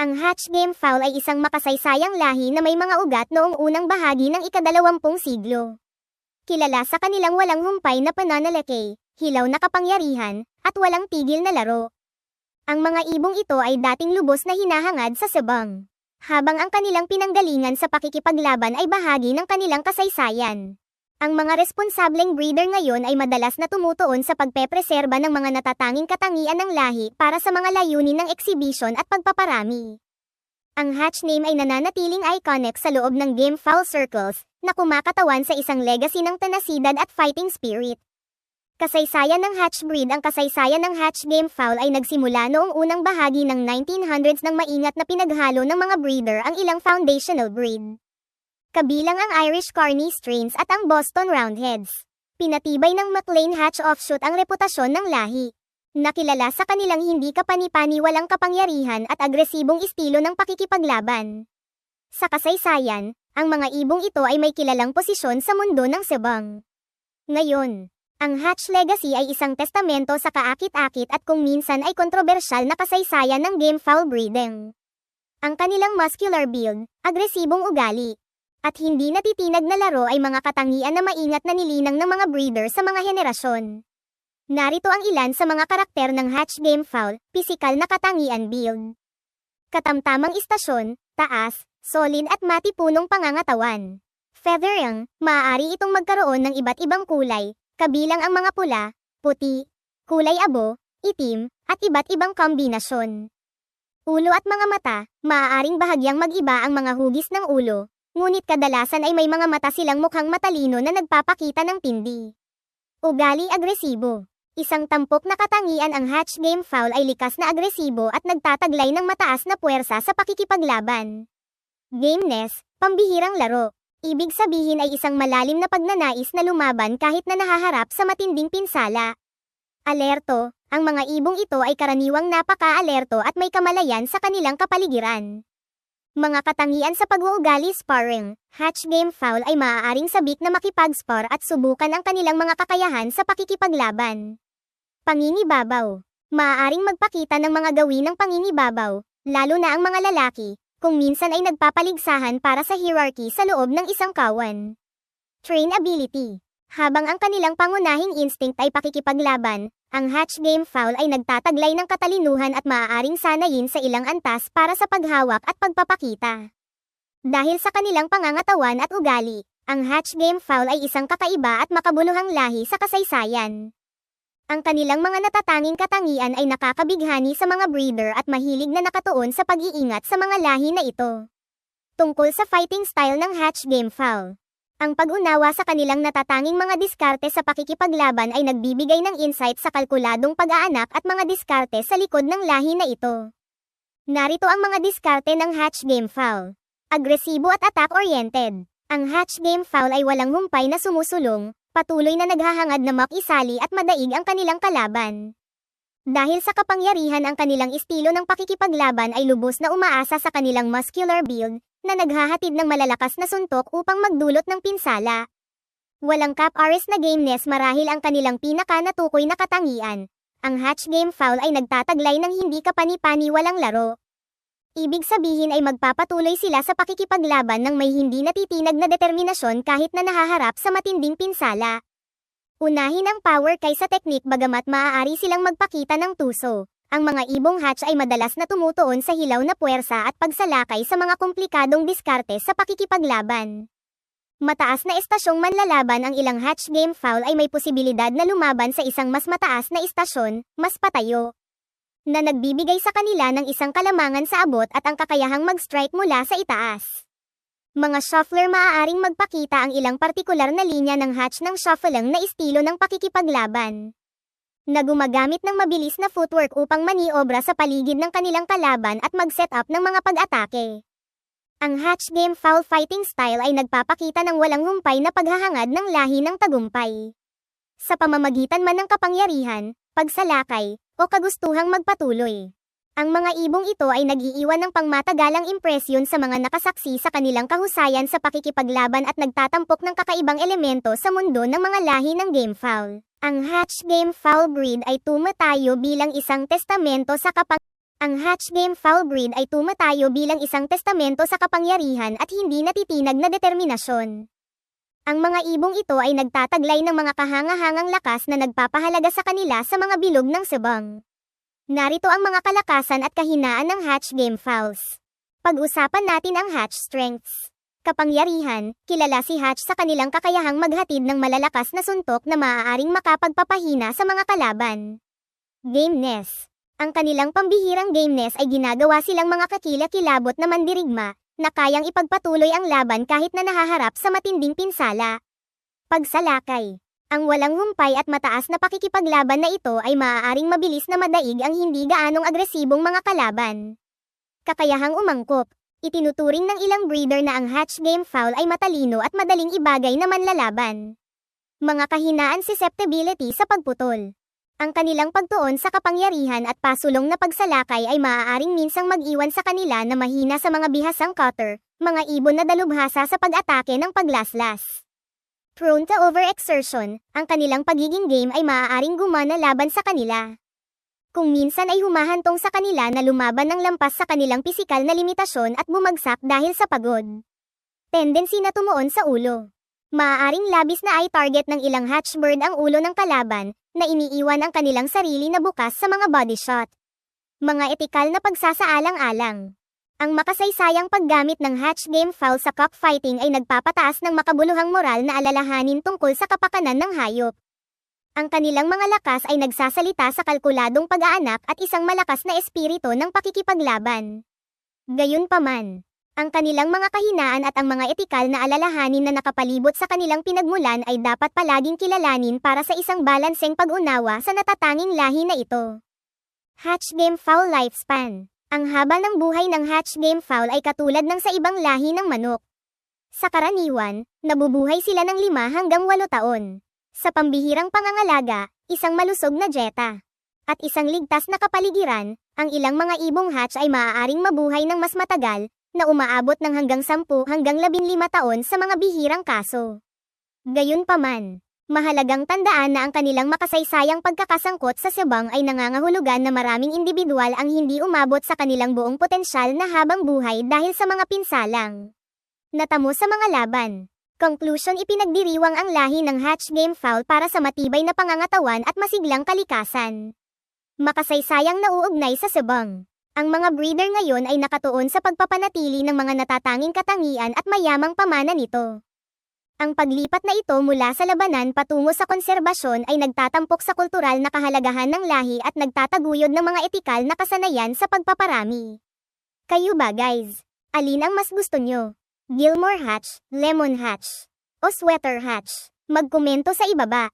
Ang Hatch Game Fowl ay isang makasaysayang lahi na may mga ugat noong unang bahagi ng ika-20 siglo. Kilala sa kanilang walang humpay na pananalaki, hilaw na kapangyarihan, at walang tigil na laro. Ang mga ibong ito ay dating lubos na hinahangad sa sebang, habang ang kanilang pinanggalingan sa pakikipaglaban ay bahagi ng kanilang kasaysayan. Ang mga responsableng breeder ngayon ay madalas na tumutuon sa pagpepreserba ng mga natatanging katangian ng lahi para sa mga layunin ng exhibition at pagpaparami. Ang Hatch name ay nananatiling iconic sa loob ng game fowl circles, na kumakatawan sa isang legacy ng tenasidad at fighting spirit. Kasaysayan ng Hatch breed. Ang kasaysayan ng Hatch Game Fowl ay nagsimula noong unang bahagi ng 1900s nang maingat na pinaghalo ng mga breeder ang ilang foundational breed. Kabilang ang Irish Carney strains at ang Boston Roundheads. Pinatibay ng McLean Hatch offshoot ang reputasyon ng lahi. Nakilala sa kanilang hindi kapani-paniwalang kapangyarihan at agresibong estilo ng pakikipaglaban. Sa kasaysayan, ang mga ibong ito ay may kilalang posisyon sa mundo ng sebang. Ngayon, ang Hatch legacy ay isang testamento sa kaakit-akit at kung minsan ay kontrobersyal na kasaysayan ng game fowl breeding. Ang kanilang muscular build, agresibong ugali, at hindi natitinag na laro ay mga katangian na maingat na nilinang ng mga breeder sa mga henerasyon. Narito ang ilan sa mga karakter ng Hatch Game Fowl, pisikal na katangian build. Katamtamang istasyon, taas, solid at matipunong pangangatawan. Feathering, maaari itong magkaroon ng iba't ibang kulay, kabilang ang mga pula, puti, kulay abo, itim, at iba't ibang kombinasyon. Ulo at mga mata, maaaring bahagyang mag-iba ang mga hugis ng ulo, ngunit kadalasan ay may mga mata silang mukhang matalino na nagpapakita ng tindi. Ugali agresibo. Isang tampok na katangian. Ang Hatch Game Fowl ay likas na agresibo at nagtataglay ng mataas na puwersa sa pakikipaglaban. Gameness, pambihirang laro. Ibig sabihin ay isang malalim na pagnanais na lumaban kahit na nahaharap sa matinding pinsala. Alerto, ang mga ibong ito ay karaniwang napaka-alerto at may kamalayan sa kanilang kapaligiran. Mga katangian sa pag-uugali. Sparring. Hatch Game Fowl ay maaaring sabik na makipag-spar at subukan ang kanilang mga kakayahan sa pakikipaglaban. Pangingibabaw. Maaaring magpakita ng mga gawin ng pangingibabaw, lalo na ang mga lalaki, kung minsan ay nagpapaligsahan para sa hierarchy sa loob ng isang kawan. Train ability. Habang ang kanilang pangunahing instinct ay pakikipaglaban, ang Hatch Game Fowl ay nagtataglay ng katalinuhan at maaaring sanayin sa ilang antas para sa paghawak at pagpapakita. Dahil sa kanilang pangangatawan at ugali, ang Hatch Game Fowl ay isang kakaiba at makabuluhang lahi sa kasaysayan. Ang kanilang mga natatanging katangian ay nakakabighani sa mga breeder at mahilig na nakatuon sa pag-iingat sa mga lahi na ito. Tungkol sa fighting style ng Hatch Game Fowl. Ang pag-unawa sa kanilang natatanging mga diskarte sa pakikipaglaban ay nagbibigay ng insight sa kalkuladong pag-aanak at mga diskarte sa likod ng lahi na ito. Narito ang mga diskarte ng Hatch Game Fowl. Agresibo at attack-oriented. Ang Hatch Game Fowl ay walang humpay na sumusulong, patuloy na naghahangad na makisali at madaig ang kanilang kalaban. Dahil sa kapangyarihan ang kanilang estilo ng pakikipaglaban ay lubos na umaasa sa kanilang muscular build, na naghahatid ng malalakas na suntok upang magdulot ng pinsala. Walang cap-aris na gameness marahil ang kanilang pinaka-natukoy na katangian. Ang Hatch Game Fowl ay nagtataglay ng hindi kapani-paniwalang laro. Ibig sabihin ay magpapatuloy sila sa pakikipaglaban ng may hindi natitinag na determinasyon kahit na nahaharap sa matinding pinsala. Unahin ang power kaysa teknik. Bagamat maaari silang magpakita ng tuso, ang mga ibong Hatch ay madalas na tumutuon sa hilaw na puwersa at pagsalakay sa mga komplikadong diskarte sa pakikipaglaban. Mataas na estasyong manlalaban. Ang ilang Hatch Game Fowl ay may posibilidad na lumaban sa isang mas mataas na istasyon, mas patayo, na nagbibigay sa kanila ng isang kalamangan sa abot at ang kakayahang mag-strike mula sa itaas. Mga shuffler. Maaaring magpakita ang ilang partikular na linya ng Hatch ng shuffling na estilo ng pakikipaglaban, na gumagamit ng mabilis na footwork upang maniobra sa paligid ng kanilang kalaban at mag-set up ng mga pag-atake. Ang Hatch Game Fowl fighting style ay nagpapakita ng walang humpay na paghahangad ng lahi ng tagumpay. Sa pamamagitan man ng kapangyarihan, pagsalakay, o kagustuhang magpatuloy. Ang mga ibong ito ay nag-iiwan ng pangmatagalang impresyon sa mga nakasaksi sa kanilang kahusayan sa pakikipaglaban at nagtatampok ng kakaibang elemento sa mundo ng mga lahi ng game fowl. Ang Hatch Game Fowl breed ay tumatayo bilang isang testamento sa Ang Hatch Game Fowl breed ay tumatayo bilang isang testamento sa kapangyarihan at hindi natitinag na determinasyon. Ang mga ibong ito ay nagtataglay ng mga kahanga-hangang lakas na nagpapahalaga sa kanila sa mga bilog ng sebang. Narito ang mga kalakasan at kahinaan ng Hatch Game Fowls. Pag-usapan natin ang Hatch strengths. Kapangyarihan, kilala si Hatch sa kanilang kakayahang maghatid ng malalakas na suntok na maaaring makapagpapahina sa mga kalaban. Gameness. Ang kanilang pambihirang gameness ay ginagawa silang mga kakilakilabot na mandirigma, na kayang ipagpatuloy ang laban kahit na nahaharap sa matinding pinsala. Pagsalakay. Ang walang humpay at mataas na pakikipaglaban na ito ay maaaring mabilis na madaig ang hindi gaanong agresibong mga kalaban. Kakayahang umangkop. Itinuturing ng ilang breeder na ang Hatch Game Fowl ay matalino at madaling ibagay na manlalaban. Mga kahinaan susceptibility sa pagputol. Ang kanilang pagtuon sa kapangyarihan at pasulong na pagsalakay ay maaaring minsang mag-iwan sa kanila na mahina sa mga bihasang cutter, mga ibon na dalubhasa sa pag-atake ng paglaslas. Prone to overexertion, ang kanilang pagiging game ay maaaring gumana laban sa kanila. Kung minsan ay humahantong sa kanila na lumaban ng lampas sa kanilang pisikal na limitasyon at bumagsak dahil sa pagod. Tendency na tumuon sa ulo. Maaaring labis na eye target ng ilang hatch bird ang ulo ng kalaban, na iniiwan ang kanilang sarili na bukas sa mga body shot. Mga etikal na pagsasaalang-alang. Ang makasaysayang paggamit ng Hatch Game Fowl sa cockfighting ay nagpapataas ng makabuluhang moral na alalahanin tungkol sa kapakanan ng hayop. Ang kanilang mga lakas ay nagsasalita sa kalkuladong pag-aanak at isang malakas na espiritu ng pakikipaglaban. Gayunpaman, ang kanilang mga kahinaan at ang mga etikal na alalahanin na nakapalibot sa kanilang pinagmulan ay dapat palaging kilalanin para sa isang balanseng pag-unawa sa natatanging lahi na ito. Hatch Game Fowl lifespan. Ang haba ng buhay ng Hatch Game Fowl ay katulad ng sa ibang lahi ng manok. Sa karaniwan, nabubuhay sila ng 5 hanggang 8 taon. Sa pambihirang pangangalaga, isang malusog na dieta at isang ligtas na kapaligiran, ang ilang mga ibong hatch ay maaaring mabuhay ng mas matagal, na umaabot ng hanggang 10 hanggang 15 taon sa mga bihirang kaso. Gayunpaman, mahalagang tandaan na ang kanilang makasaysayang pagkakasangkot sa sebang ay nangangahulugan na maraming individual ang hindi umabot sa kanilang buong potensyal na habang buhay dahil sa mga pinsalang natamo sa mga laban. Conclusion: ipinagdiriwang ang lahi ng Hatch Game Fowl para sa matibay na pangangatawan at masiglang kalikasan. Makasaysayang nauugnay sa sebang. Ang mga breeder ngayon ay nakatuon sa pagpapanatili ng mga natatanging katangian at mayamang pamana nito. Ang paglipat na ito mula sa labanan patungo sa konserbasyon ay nagtatampok sa kultural na kahalagahan ng lahi at nagtataguyod ng mga etikal na kasanayan sa pagpaparami. Kayo ba guys? Alin ang mas gusto nyo? Gilmore Hatch, Lemon Hatch, o Sweater Hatch? Magkomento sa ibaba.